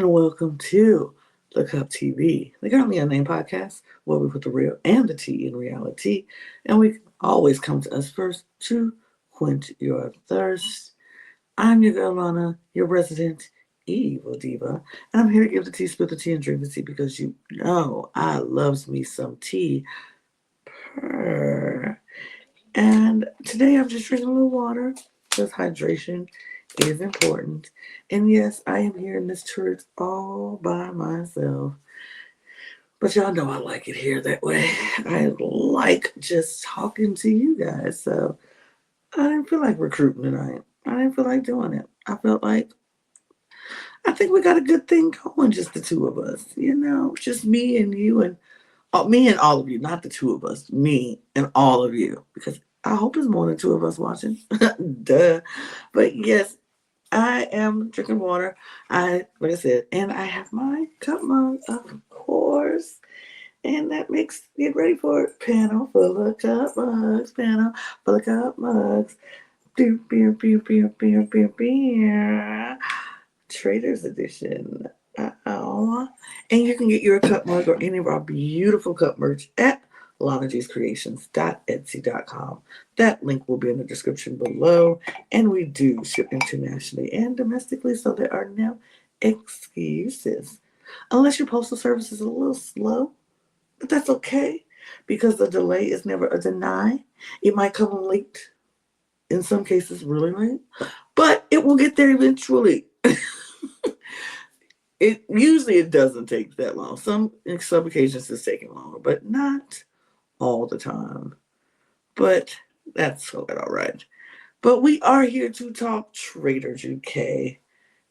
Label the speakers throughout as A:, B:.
A: and welcome to the Cup TV, the Currently Unnamed Podcast, where we put the real and the tea in reality, and we always come to us first to quench your thirst. I'm your girl Lana, your resident evil diva, and I'm here to give the tea, spill the tea, and drink the tea because you know I loves me some tea. Purr. And today I'm just drinking a little water because hydration is important. And yes, I am here in this church all by myself. But y'all know I like it here that way. I like just talking to you guys. So I didn't feel like recruiting tonight. I didn't feel like doing it. I felt like I think we got a good thing going, just the two of us. Just me and you and me and all of you, not the two of us, me and all of you, because I hope there's more than two of us watching. Duh. But yes, I am drinking water. Like I said, and I have my cup mug, of course. And that makes get ready for it. Panel full of cup mugs. Panel full of cup mugs. Beer, beer, beer, beer, beer, beer, beer. Traders edition. Oh. And you can get your cup mug or any of our beautiful cup merch at lanagcreations.etsy.com. That link will be in the description below. And we do ship internationally and domestically, so there are no excuses. Unless your postal service is a little slow, but that's okay because the delay is never a deny. It might come late, in some cases, really late, but it will get there eventually. It doesn't take that long. In some occasions it's taking longer, but not all the time. But that's all right. But we are here to talk Traitors UK,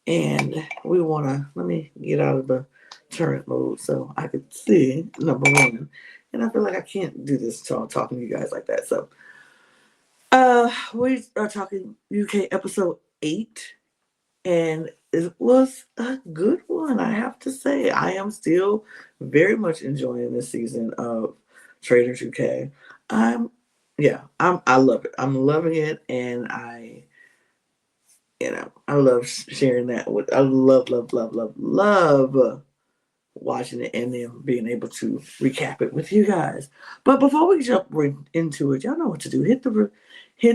A: and we wanna let me get out of the turret mode so I could see number one. And I feel like I can't do this talking to you guys like that. So we are talking UK episode 8, and it was a good one, I have to say. I am still very much enjoying this season of Traitors UK. I love it. I'm loving it, and I love sharing that with. I love watching it and then being able to recap it with you guys. But before we jump right into it, y'all know what to do. Hit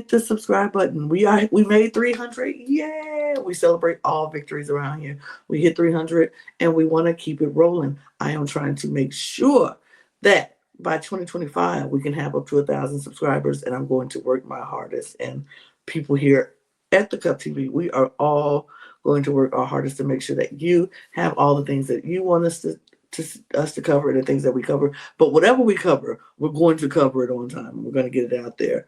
A: the subscribe button. We made 300. Yeah, we celebrate all victories around here. We hit 300 and we want to keep it rolling. I am trying to make sure that by 2025 we can have up to 1,000 subscribers, and I'm going to work my hardest. And people here at the Cup TV, we are all going to work our hardest to make sure that you have all the things that you want us to cover and the things that we cover. But whatever we cover, we're going to cover it on time. We're going to get it out there.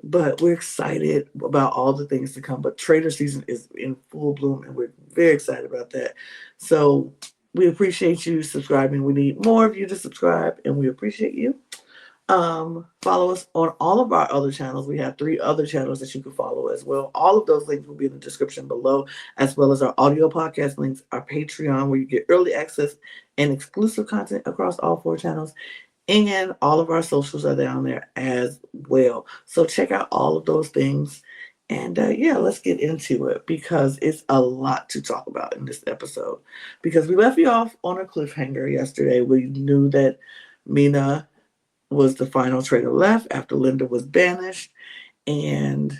A: But we're excited about all the things to come. But Trader season is in full bloom, and we're very excited about that. So we appreciate you subscribing. We need more of you to subscribe, and we appreciate you. Follow us on all of our other channels. We have 3 other channels that you can follow as well. All of those links will be in the description below, as well as our audio podcast links, our Patreon, where you get early access and exclusive content across all 4 channels. And all of our socials are down there as well. So check out all of those things. And let's get into it because it's a lot to talk about in this episode. Because we left you off on a cliffhanger yesterday. We knew that Mina was the final traitor left after Linda was banished. And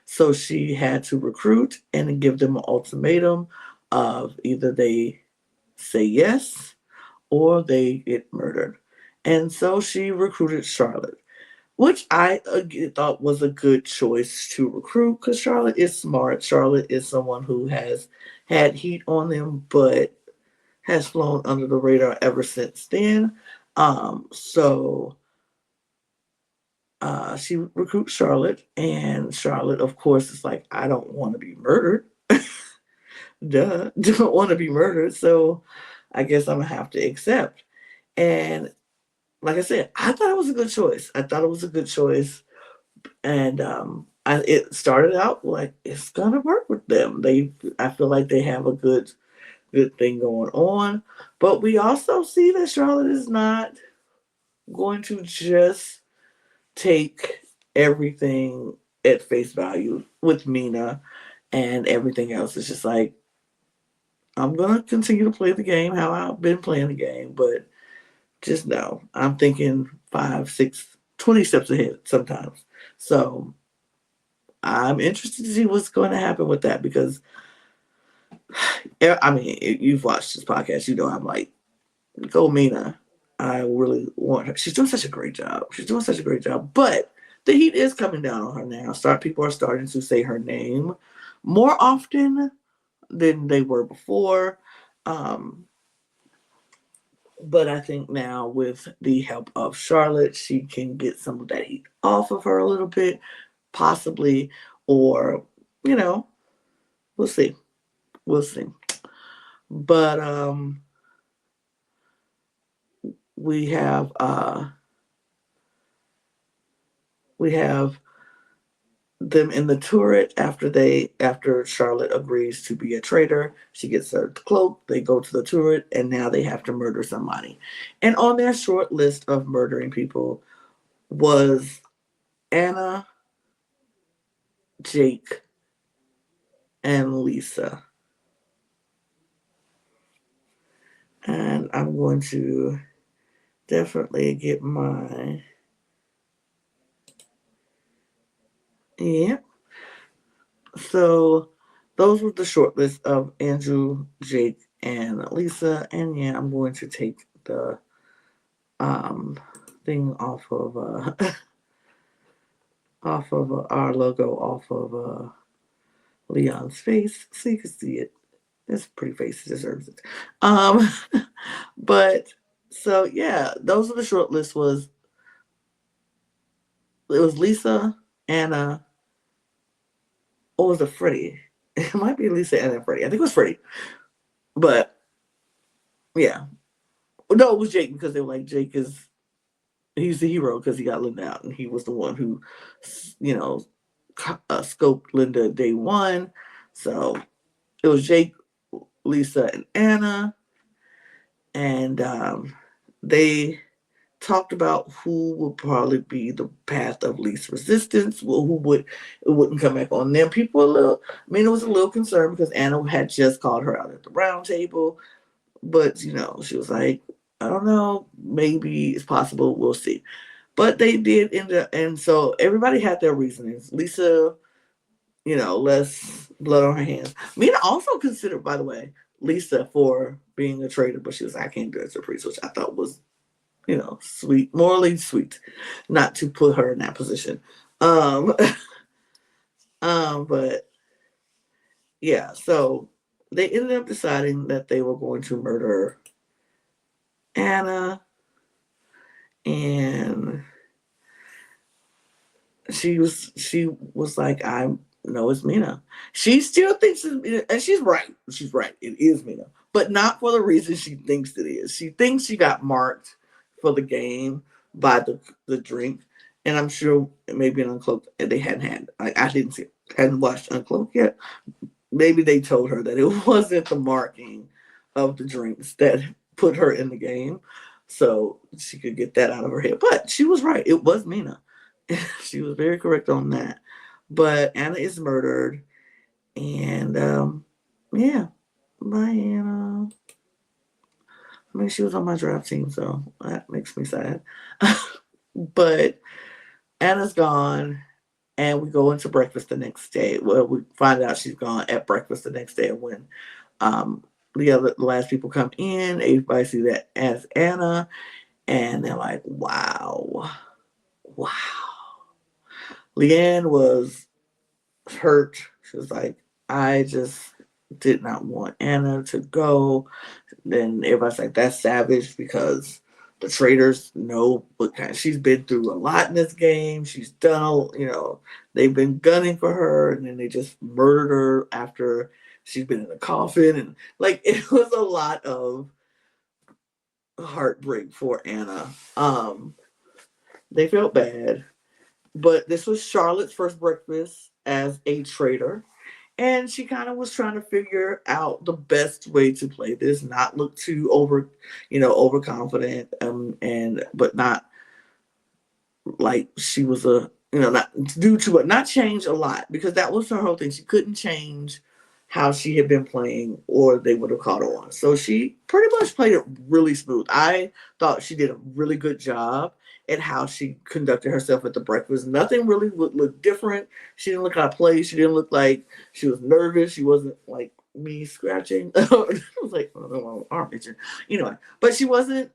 A: so she had to recruit and give them an ultimatum of either they say yes or they get murdered. And so she recruited Charlotte, which I thought was a good choice to recruit because Charlotte is smart. Charlotte is someone who has had heat on them, but has flown under the radar ever since then. So she recruits Charlotte, and Charlotte, of course, is like, I don't want to be murdered. Duh, don't want to be murdered. So I guess I'm gonna have to accept. And like I said, I thought it was a good choice. And it started out like it's gonna work with them. I feel like they have a good thing going on. But we also see that Charlotte is not going to just take everything at face value with Mina, and everything else is just like I'm gonna continue to play the game how I've been playing the game, but just know I'm thinking 5, 6, 20 steps ahead sometimes. So I'm interested to see what's going to happen with that because I mean, if you've watched this podcast, you know I'm like, go Mina. I really want her. She's doing such a great job. She's doing such a great job. But the heat is coming down on her now. People are starting to say her name more often than they were before. Um, but I think now with the help of Charlotte, she can get some of that heat off of her a little bit, possibly, or you know, we'll see. We'll see. But we have we have them in the turret after Charlotte agrees to be a traitor. She gets her cloak, they go to the turret, and now they have to murder somebody. And on their short list of murdering people was Anna, Jake, and Lisa. And I'm going to definitely get my yeah. So those were the short list of Andrew, Jake, and Lisa. And yeah, I'm going to take the um thing off of off of our logo off of Leon's face so you can see it. It's a pretty face, it deserves it. Um but so yeah, those are the short list was it was Lisa, Anna, or was it Freddie? It might be Lisa, Anna, and Freddie. I think it was Freddie. But yeah. No, it was Jake because they were like Jake is he's the hero because he got Linda out and he was the one who, you know, scoped Linda day one. So it was Jake, Lisa, and Anna, and they talked about who would probably be the path of least resistance. Well, who would it wouldn't come back on them. People were a little. I mean, it was a little concerned because Anna had just called her out at the round table, but she was like, I don't know, maybe it's possible. We'll see. But they did end up, and so everybody had their reasonings. Lisa, less blood on her hands. Mina also considered, by the way, Lisa for being a traitor, but she was like, I can't do it as a priest, which I thought was, sweet, morally sweet, not to put her in that position. Um, but yeah, so they ended up deciding that they were going to murder Anna, and she was like, I know it's Mina. She still thinks it's Mina, and she's right. She's right. It is Mina, but not for the reason she thinks it is. She thinks she got marked for the game by the drink, and I'm sure maybe in Uncloaked they hadn't had. I didn't see, hadn't watched Uncloaked yet. Maybe they told her that it wasn't the marking of the drinks that put her in the game, so she could get that out of her head. But she was right. It was Mina. She was very correct on that. But Anna is murdered, and yeah, bye Anna. I mean, she was on my draft team, so that makes me sad. But Anna's gone, and we go into breakfast the next day. Well, we find out she's gone at breakfast the next day when um, the last people come in. Everybody see that as Anna, and they're like, wow. Leanne was hurt. She was like, I just did not want Anna to go. Then everybody's like, that's savage because the Traitors know what kind. She's been through a lot in this game. She's done, they've been gunning for her, and then they just murdered her after she's been in a coffin, and like it was a lot of heartbreak for Anna. They felt bad, but this was Charlotte's first breakfast as a traitor. And she kind of was trying to figure out the best way to play this, not look too overconfident, but not like she was not do too much, not change a lot, because that was her whole thing. She couldn't change how she had been playing, or they would have caught on. So she pretty much played it really smooth. I thought she did a really good job at how she conducted herself at the breakfast. Nothing really would look different. She didn't look out of place. She didn't look like she was nervous. She wasn't like me scratching. I was like, oh, arm itching. But she wasn't,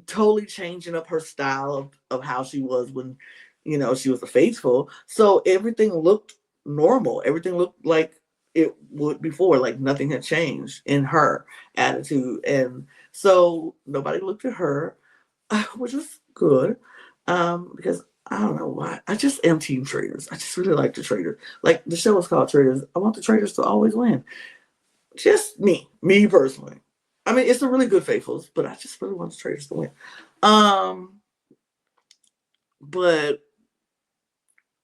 A: totally changing up her style of how she was when, she was a faithful. So everything looked normal. Everything looked like it would before, like nothing had changed in her attitude. And so nobody looked at her, which was good. Because I don't know why. I just am team Traitors. I just really like the Traitors. Like the show is called Traitors. I want the Traitors to always win. Just me personally. I mean, it's a really good faithfuls, but I just really want the Traitors to win. But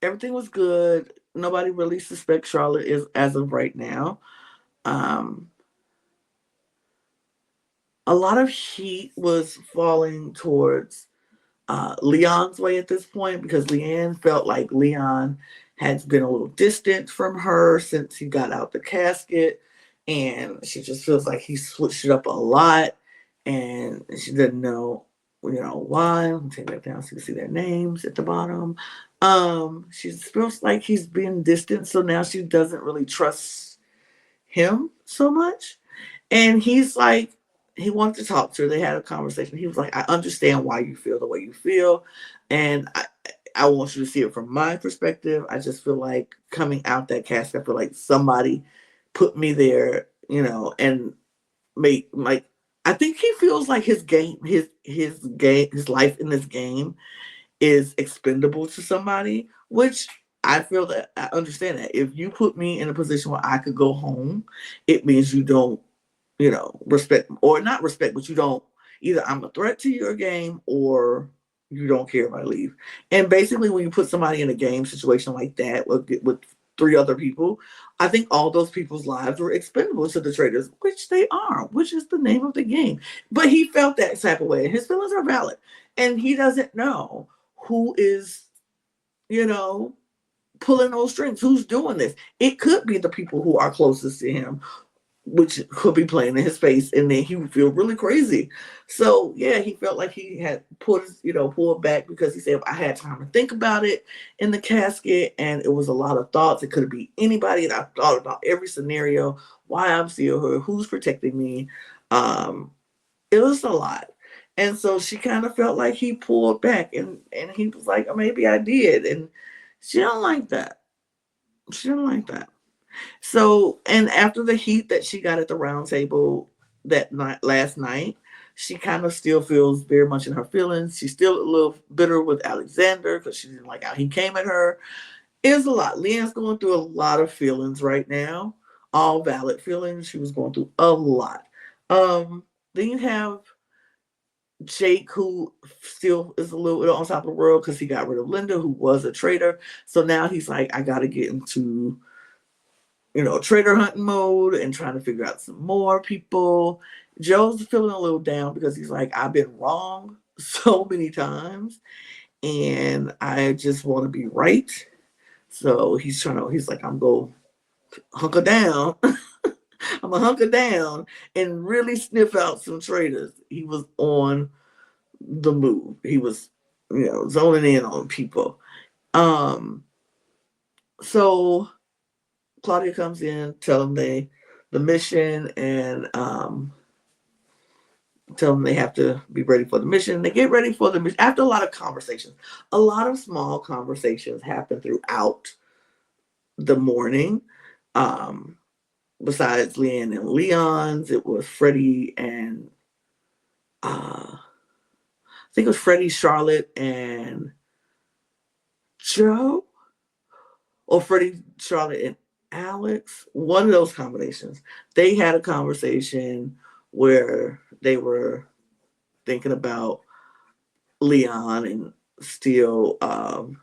A: everything was good. Nobody really suspects Charlotte is as of right now. Um, a lot of heat was falling towards Leon's way at this point because Leanne felt like Leon has been a little distant from her since he got out the casket, and she just feels like he switched it up a lot, and she doesn't know, why. Let me take that down so you can see their names at the bottom. She feels like he's been distant, so now she doesn't really trust him so much. And he's like, he wanted to talk to her. They had a conversation. He was like, I understand why you feel the way you feel. And I want you to see it from my perspective. I just feel like coming out that casket, I feel like somebody put me there, and make like, I think he feels like his game, his life in this game is expendable to somebody, which I feel that I understand that. If you put me in a position where I could go home, it means you don't, respect, or not respect, but you don't, either I'm a threat to your game or you don't care if I leave. And basically, when you put somebody in a game situation like that with three other people, I think all those people's lives were expendable to the Traitors, which they are, which is the name of the game. But he felt that type of way. His feelings are valid. And he doesn't know who is, pulling those strings, who's doing this. It could be the people who are closest to him, which could be playing in his face, and then he would feel really crazy. So yeah, he felt like he had pulled back because he said, I had time to think about it in the casket, and it was a lot of thoughts. It could be anybody, and I thought about every scenario, why I'm still here, who's protecting me. It was a lot. And so she kind of felt like he pulled back, and he was like, oh, maybe I did. And she don't like that. She don't like that. So, and after the heat that she got at the round table that night, last night, she kind of still feels very much in her feelings. She's still a little bitter with Alexander because she didn't like how he came at her. It's a lot. Leanne's going through a lot of feelings right now, all valid feelings. She was going through a lot. Then you have Jake, who still is a little bit on top of the world because he got rid of Linda, who was a traitor. So now he's like, I got to get into traitor hunting mode and trying to figure out some more people. Joe's feeling a little down because he's like, I've been wrong so many times and I just want to be right. So he's like, I'm going to hunker down. I'm going to hunker down and really sniff out some traitors. He was on the move. He was, zoning in on people. So Claudia comes in, tell them the mission, and tell them they have to be ready for the mission. They get ready for the mission after a lot of conversations. A lot of small conversations happen throughout the morning. Besides Leanne and Leon's, it was Freddie and I think it was Freddie, Charlotte, and Joe, or Freddie, Charlotte, and Alex. One of those combinations. They had a conversation where they were thinking about Leon and still, and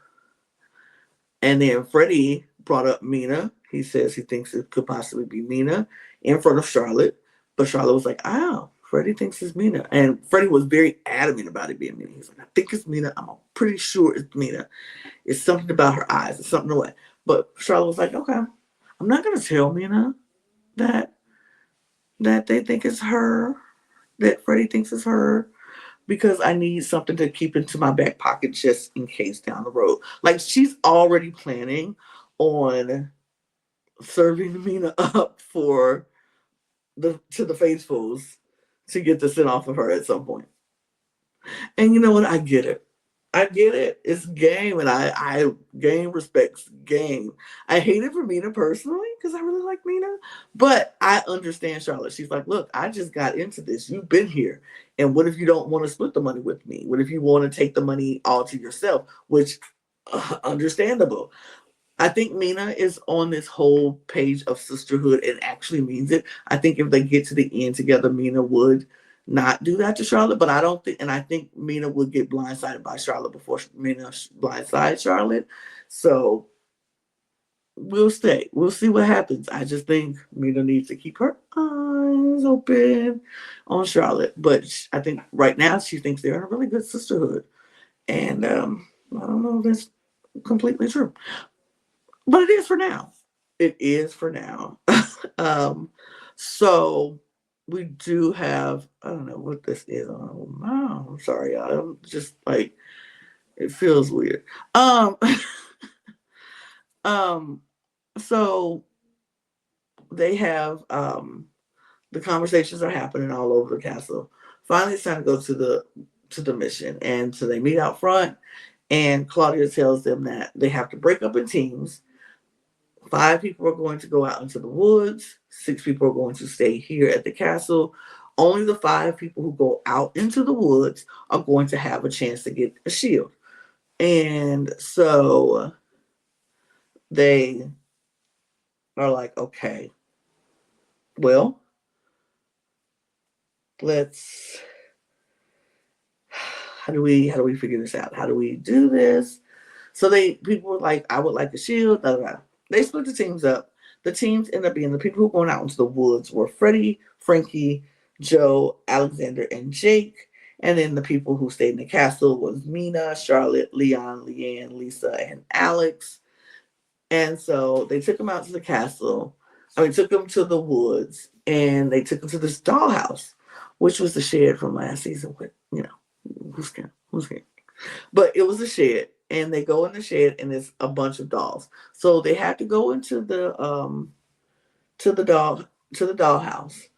A: then Freddie brought up Mina. He says he thinks it could possibly be Mina in front of Charlotte, but Charlotte was like, "Oh, Freddie thinks it's Mina," and Freddie was very adamant about it being Mina. He's like, "I think it's Mina. I'm pretty sure it's Mina. It's something about her eyes. It's something away." But Charlotte was like, "Okay, I'm I'm not gonna tell Mina that they think it's her, that Freddie thinks it's her, because I need something to keep into my back pocket just in case down the road. Like, she's already planning on serving Mina up for the faithfuls to get the sin off of her at some point. And you know what? I get it. I get it. It's game, and I game respects game. I hate it for Mina personally because I really like Mina, but I understand Charlotte. She's like, look, I just got into this. You've been here, and what if you don't want to split the money with me? What if you want to take the money all to yourself? Which, understandable. I think Mina is on this whole page of sisterhood and actually means it. I think if they get to the end together, Mina would not do that to Charlotte, but I don't think, and I think Mina would get blindsided by Charlotte before Mina blindsides Charlotte. So we'll stay. We'll see what happens. I just think Mina needs to keep her eyes open on Charlotte. But I think right now she thinks they're in a really good sisterhood. And I don't know if that's completely true. But it is for now. It is for now. So we do have, I don't know what this is. Oh, I'm sorry, y'all. I'm just like, it feels weird. Um, so they have the conversations are happening all over the castle. Finally, it's time to go to the mission, and so they meet out front. And Claudia tells them that they have to break up in teams. 5 people are going to go out into the woods. 6 people are going to stay here at the castle. Only the 5 people who go out into the woods are going to have a chance to get a shield. And so they are like, okay, well, let's, how do we figure this out? How do we do this? So people were like, I would like a shield. Blah, blah, blah. They split the teams up. The teams end up being the people who were going out into the woods were Freddie, Frankie, Joe, Alexander, and Jake. And then the people who stayed in the castle was Mina, Charlotte, Leon, Leanne, Lisa, and Alex. And so they took them out to the castle. Took them to the woods, and they took them to this dollhouse, which was the shed from last season. With, who's scared? But it was a shed, and they go in the shed, and there's a bunch of dolls. So they had to go into the dollhouse,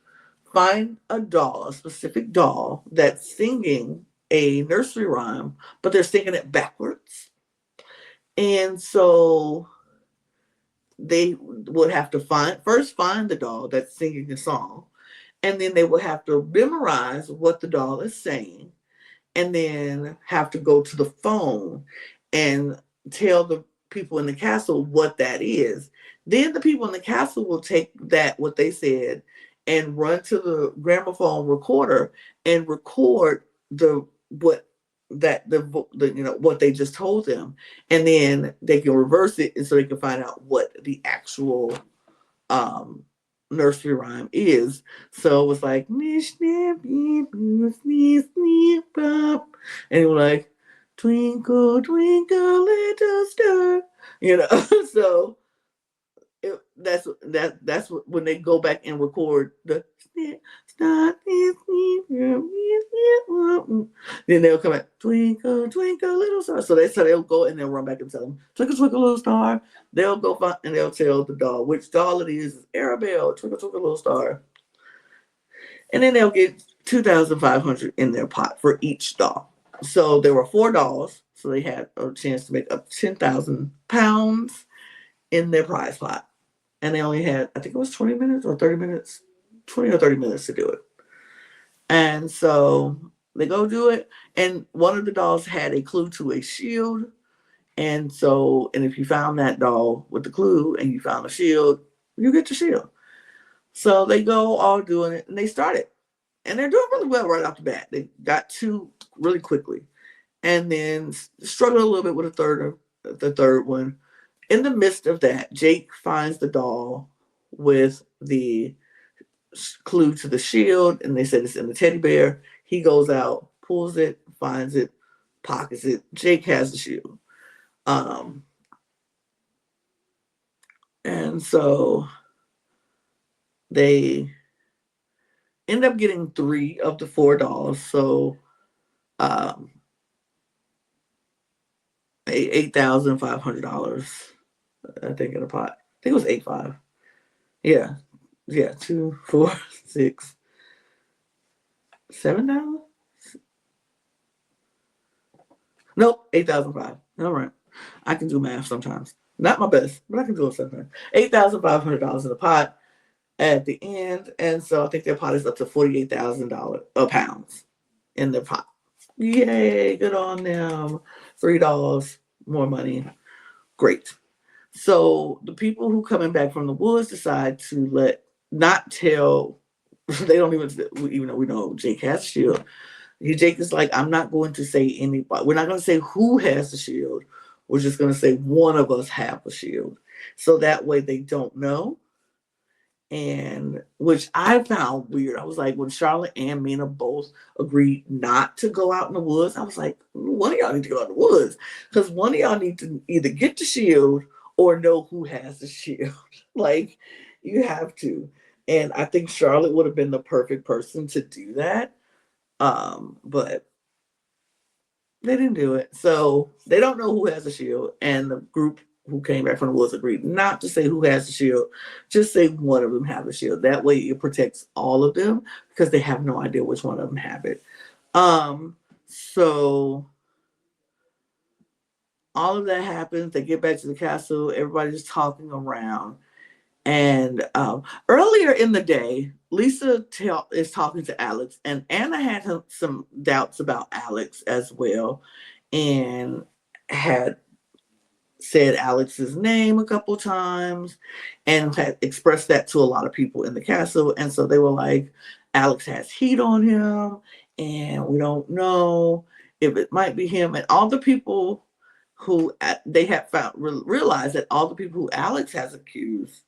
A: find a specific doll that's singing a nursery rhyme, but they're singing it backwards. And so they would have to find the doll that's singing the song, and then they would have to memorize what the doll is saying, and then have to go to the phone and tell the people in the castle what that is. Then the people in the castle will take that, what they said, and run to the gramophone recorder and record what they just told them, and then they can reverse it, and so they can find out what the actual nursery rhyme is. So it was like, and it was like, twinkle twinkle little star, so that's when they go back and record the then they'll come back, twinkle twinkle little star. So they'll go and they'll run back and tell them, twinkle twinkle little star. They'll go find, and they'll tell the doll which doll it is Arabelle, twinkle twinkle little star. And then they'll get 2,500 in their pot for each doll. So there were 4 dolls, so they had a chance to make up 10,000 pounds in their prize pot. And they only had, I think it was 20 minutes or 30 minutes, 20 or 30 minutes to do it. And so they go do it. And one of the dolls had a clue to a shield. And if you found that doll with the clue and you found a shield, you get the shield. So they go all doing it, and they started. And they're doing really well right off the bat. They got 2 really quickly. And then struggled a little bit with the third one. In the midst of that, Jake finds the doll with the clue to the shield, and they said it's in the teddy bear. He goes out, pulls it, finds it, pockets it. Jake has the shield. And so they end up getting 3 of the 4 dolls. So um, $8,500, I think, in a pot. I think it was 8.5. Yeah. Yeah. 2, 4, 6, 7,000? Nope, 8,005. All right. I can do math sometimes. Not my best, but I can do it sometimes. $8,500 in the pot at the end. And so I think their pot is up to $48,000 pounds in their pot. Yay, good on them. $3 more money. Great. So the people who coming back from the woods decide to not tell. They don't even though we know Jake has a shield. Jake is like, I'm not going to say anybody. We're not going to say who has the shield. We're just going to say one of us have a shield. So that way they don't know. And which I found weird. I was like, when Charlotte and Mina both agreed not to go out in the woods, I was like, one of y'all need to go out in the woods. Because one of y'all need to either get the shield or know who has the shield. Like, you have to. And I think Charlotte would have been the perfect person to do that. But they didn't do it. So they don't know who has a shield. And the group who came back from the woods agreed not to say who has the shield, just say one of them have the shield. That way it protects all of them because they have no idea which one of them have it. So all of that happens. They get back to the castle. Everybody's talking around. And earlier in the day, Lisa is talking to Alex, and Anna had some doubts about Alex as well, and had said Alex's name a couple times, and had expressed that to a lot of people in the castle. And so they were like, Alex has heat on him, and we don't know if it might be him. And all the people who they have found realized that all the people who Alex has accused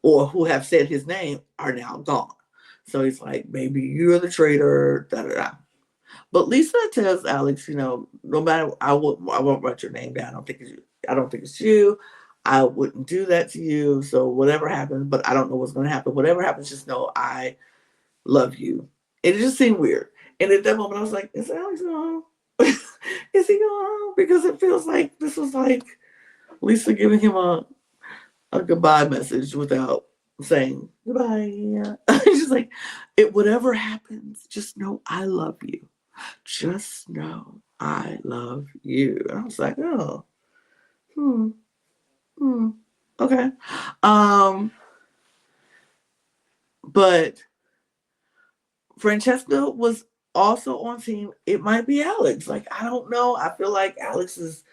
A: or who have said his name are now gone. So he's like, maybe you're the traitor, da da da. But Lisa tells Alex, no matter, I won't write your name down. I don't think it's you. I wouldn't do that to you. So whatever happens, but I don't know what's going to happen. Whatever happens, just know I love you. It just seemed weird. And at that moment, I was like, is Alex going home? Is he going home? Because it feels like this was like Lisa giving him a goodbye message without saying goodbye. It's just like, whatever happens, just know I love you. Just know I love you. And I was like, oh, okay. But Francesca was also on team. It might be Alex. Like, I don't know. I feel like Alex is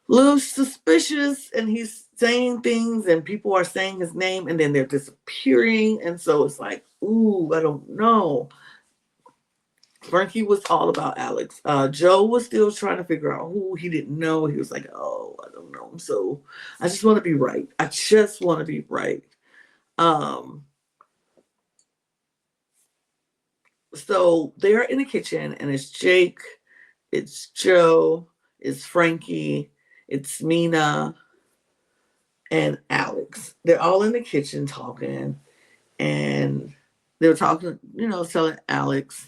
A: a little suspicious, and he's saying things, and people are saying his name, and then they're disappearing. And so it's like, ooh, I don't know. Frankie was all about Alex. Joe was still trying to figure out who he didn't know. He was like, oh, I don't know. So I just want to be right. I just want to be right. So they're in the kitchen, and it's Jake, it's Joe, it's Frankie, it's Mina, and Alex. They're all in the kitchen talking, and they're talking, telling Alex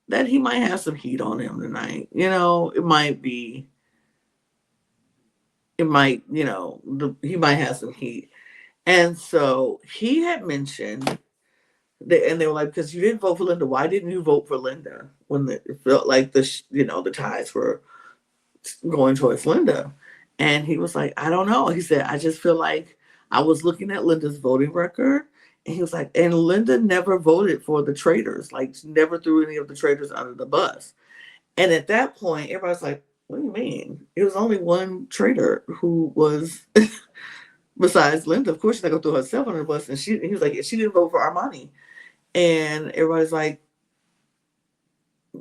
A: that he might have some heat on him tonight. It might, he might have some heat. And so he had mentioned, and they were like, because you didn't vote for Linda, why didn't you vote for Linda when it felt like the tides were going towards Linda? And he was like, I don't know. He said, I just feel like I was looking at Linda's voting record, and he was like, and Linda never voted for the traitors, like never threw any of the traitors under the bus. And at that point, everybody's like, what do you mean? It was only one traitor who was, besides Linda. Of course, she's not going to throw herself under the bus. And he was like, she didn't vote for Armani. And everybody's like,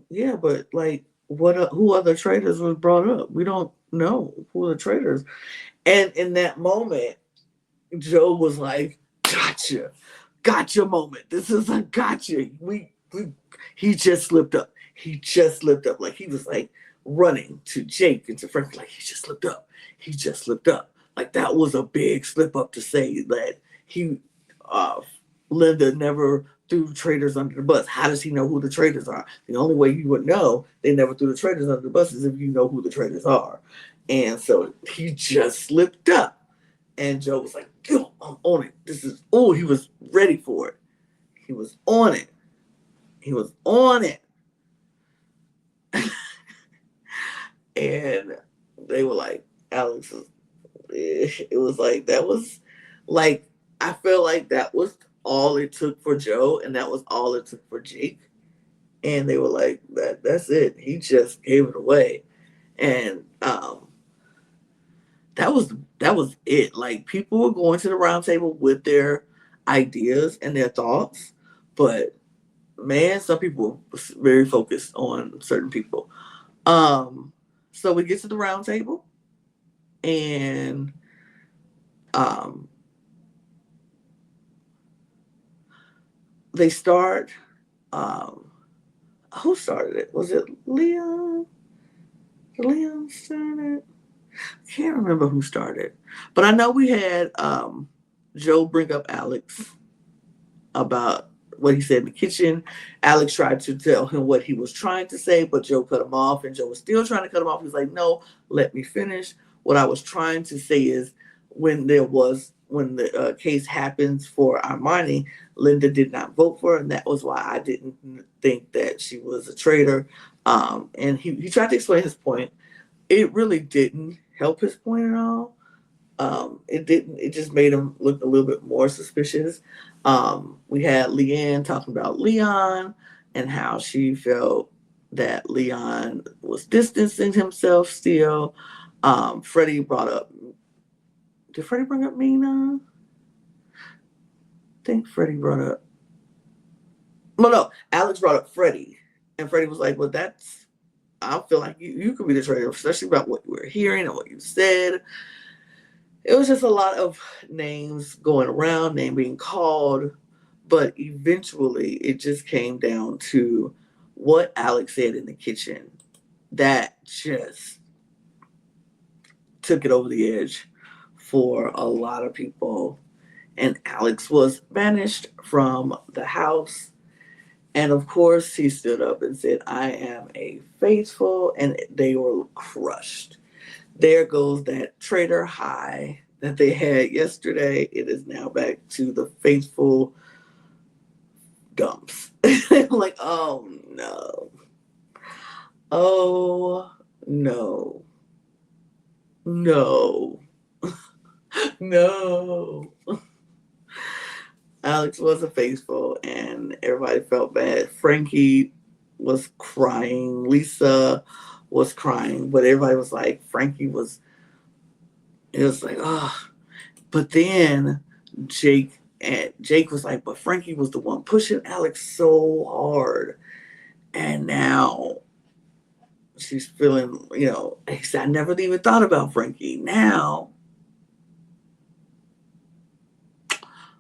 A: yeah, but like, who other traitors was brought up? We don't know who the traitors. And in that moment, Joe was like, gotcha moment. This is a gotcha. He just slipped up. Like, he was like running to Jake and to Frank, like, he just slipped up. Like, that was a big slip up to say that he, uh, Linda never threw traitors under the bus. How does he know who the traitors are? The only way you would know they never threw the traitors under the bus is if you know who the traitors are. And so he just slipped up. And Joe was like, yo, I'm on it. He was ready for it. He was on it. He was on it. And they were like, Alex, it was like, that was like, I feel like that was all it took for Joe, and that was all it took for Jake. And they were like, that's it. He just gave it away. And that was it. Like, people were going to the round table with their ideas and their thoughts, but man, some people were very focused on certain people. So we get to the round table, and they start. Who started it? Was it Leon? Leon started. I can't remember who started, but I know we had Joe bring up Alex about what he said in the kitchen. Alex tried to tell him what he was trying to say, but Joe cut him off, and Joe was still trying to cut him off. He was like, no, let me finish. What I was trying to say is when the case happens for Armani, Linda did not vote for her, and that was why I didn't think that she was a traitor. And he tried to explain his point. It really didn't help his point at all. It just made him look a little bit more suspicious. We had Leanne talking about Leon and how she felt that Leon was distancing himself still. Freddie brought up, did Freddie bring up Mina? I think Freddie brought up, no, Alex brought up Freddie. And Freddie was like, well, I feel like you could be the traitor, especially about what you were hearing and what you said. It was just a lot of names going around, name being called, but eventually it just came down to what Alex said in the kitchen. That just took it over the edge for a lot of people. And Alex was banished from the house. And of course, he stood up and said, I am a faithful, and they were crushed. There goes that traitor high that they had yesterday. It is now back to the faithful dumps. Like, oh no. Oh no. No. No. Alex wasn't faithful, and everybody felt bad. Frankie was crying. Lisa was crying, but everybody was like, it was like, oh. But then Jake was like, but Frankie was the one pushing Alex so hard. And now she's feeling, he said, I never even thought about Frankie. Now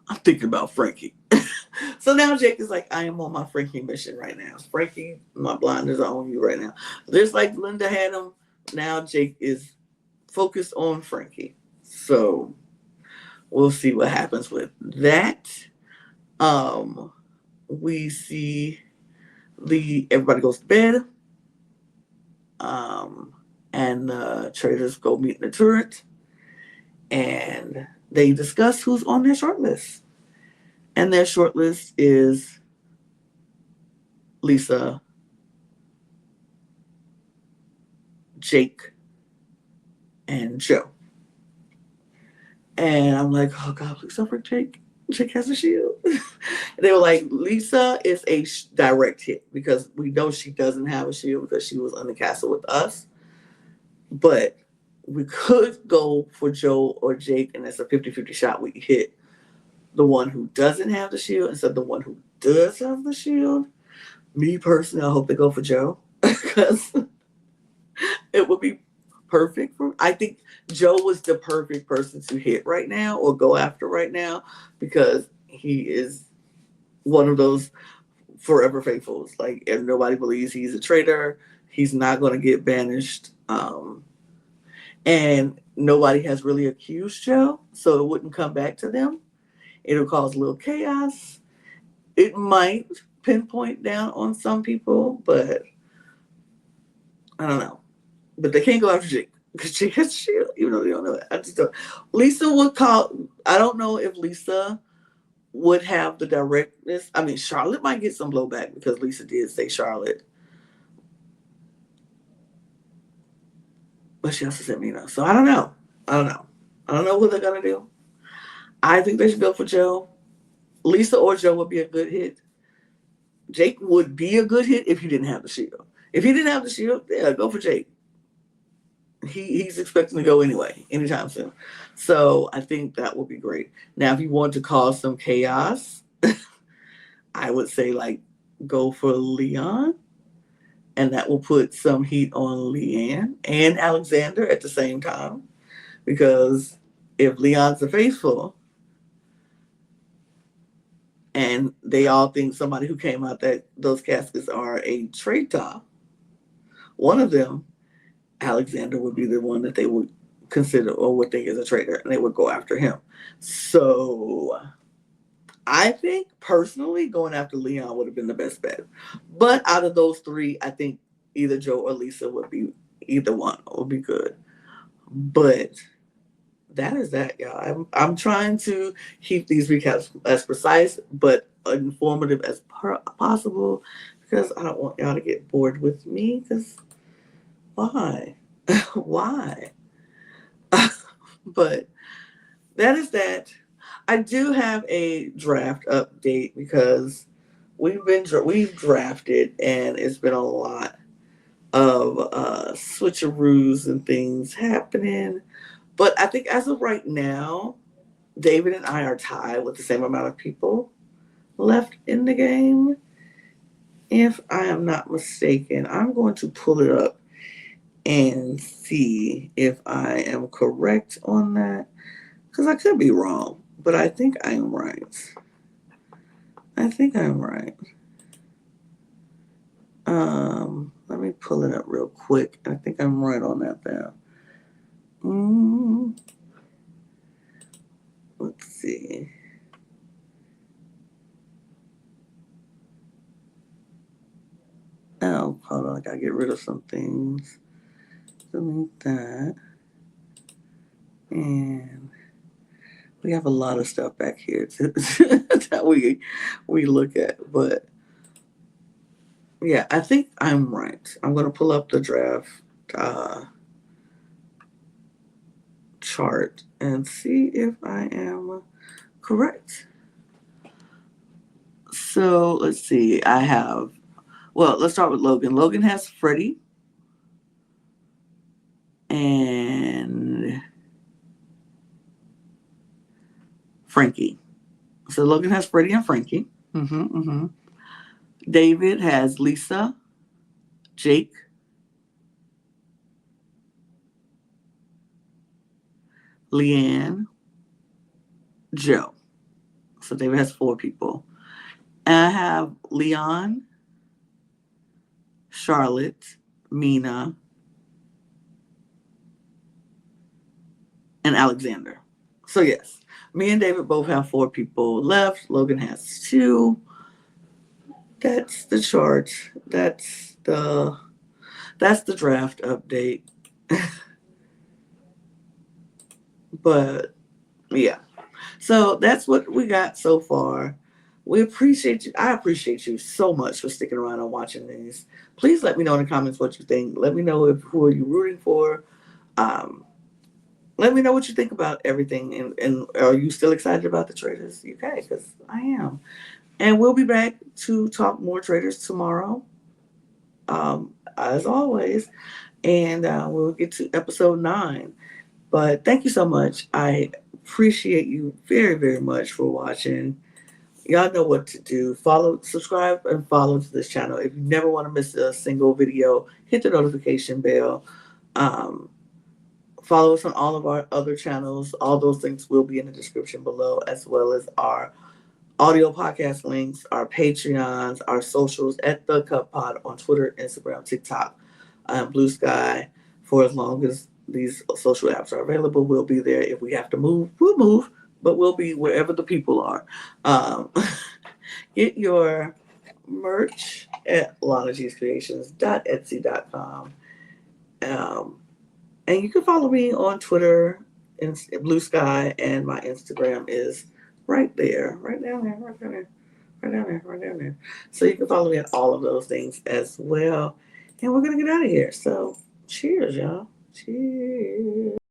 A: I'm thinking about Frankie. So now Jake is like, I am on my Frankie mission right now. Frankie, my blinders are on you right now. Just like Linda had him, now Jake is focused on Frankie. So we'll see what happens with that. We see everybody goes to bed. And the traders go meet in the turret. And they discuss who's on their short list. And their short list is Lisa, Jake, and Joe. And I'm like, oh God, please don't break Jake. Jake has a shield. They were like, Lisa is a direct hit because we know she doesn't have a shield because she was on the castle with us. But we could go for Joe or Jake, and it's a 50-50 shot. We hit the one who doesn't have the shield instead of the one who does have the shield. Me personally, I hope they go for Joe because it would be perfect for. I think Joe was the perfect person to hit right now or go after right now because he is one of those forever faithfuls. Like, if nobody believes he's a traitor, he's not going to get banished. And nobody has really accused Joe, so it wouldn't come back to them. It'll cause a little chaos. It might pinpoint down on some people, but I don't know. But they can't go after Jake because Jake has a shield, even though they don't know it. I just don't. Lisa would call. I don't know if Lisa would have the directness. I mean, Charlotte might get some blowback because Lisa did say Charlotte, but she also said Mina. So I don't know. I don't know. I don't know what they're gonna do. I think they should go for Joe. Lisa or Joe would be a good hit. Jake would be a good hit if he didn't have the shield. If he didn't have the shield, yeah, go for Jake. He's expecting to go anyway, anytime soon. So I think that would be great. Now, if you want to cause some chaos, I would say like go for Leon, and that will put some heat on Leanne and Alexander at the same time. Because if Leon's the faithful, and they all think somebody who came out that those caskets are a traitor, one of them, Alexander, would be the one that they would consider or would think is a traitor, and they would go after him. So I think personally going after Leon would have been the best bet. But out of those three, I think either Joe or Lisa would be, either one would be good. But that is that, y'all. I'm trying to keep these recaps as precise but informative as possible because I don't want y'all to get bored with me. Because why? Why? But that is that. I do have a draft update because we've drafted and it's been a lot of switcheroos and things happening. But I think as of right now, David and I are tied with the same amount of people left in the game. If I am not mistaken, I'm going to pull it up and see if I am correct on that. Because I could be wrong, but I think I am right. I think I'm right. Let me pull it up real quick. I think I'm right on that there. Let's see. Oh, hold on. I gotta get rid of some things. Delete that. And we have a lot of stuff back here that we look at. But yeah, I think I'm right. I'm gonna pull up the draft chart and see if I am correct. So let's see. Let's start with Logan. Logan has Freddie and Frankie. So Logan has Freddie and Frankie. David has Lisa, Jake, Leanne, Joe. So David has 4 people. And I have Leon, Charlotte, Mina, and Alexander. So yes, me and David both have 4 people left. Logan has 2. That's the chart. That's the draft update. But yeah. So that's what we got so far. We appreciate you. I appreciate you so much for sticking around and watching these. Please let me know in the comments what you think. Let me know who are you rooting for. Let me know what you think about everything. And are you still excited about the Traitors UK? Because I am. And we'll be back to talk more Traitors tomorrow, as always. And we'll get to episode 9. But thank you so much. I appreciate you very, very much for watching. Y'all know what to do. Subscribe, and follow to this channel. If you never want to miss a single video, hit the notification bell. Follow us on all of our other channels. All those things will be in the description below, as well as our audio podcast links, our Patreons, our socials @TheCupPod on Twitter, Instagram, TikTok, Blue Sky, for as long as these social apps are available. We'll be there. If we have to move, we'll move, but we'll be wherever the people are. Um, get your merch at lanagcreations.etsy.com. Um, and you can follow me on Twitter and Blue Sky, and my Instagram is right there, right down there, right down there, right down there, right down there. So you can follow me at all of those things as well. And we're gonna get out of here. So cheers, y'all. Cheers.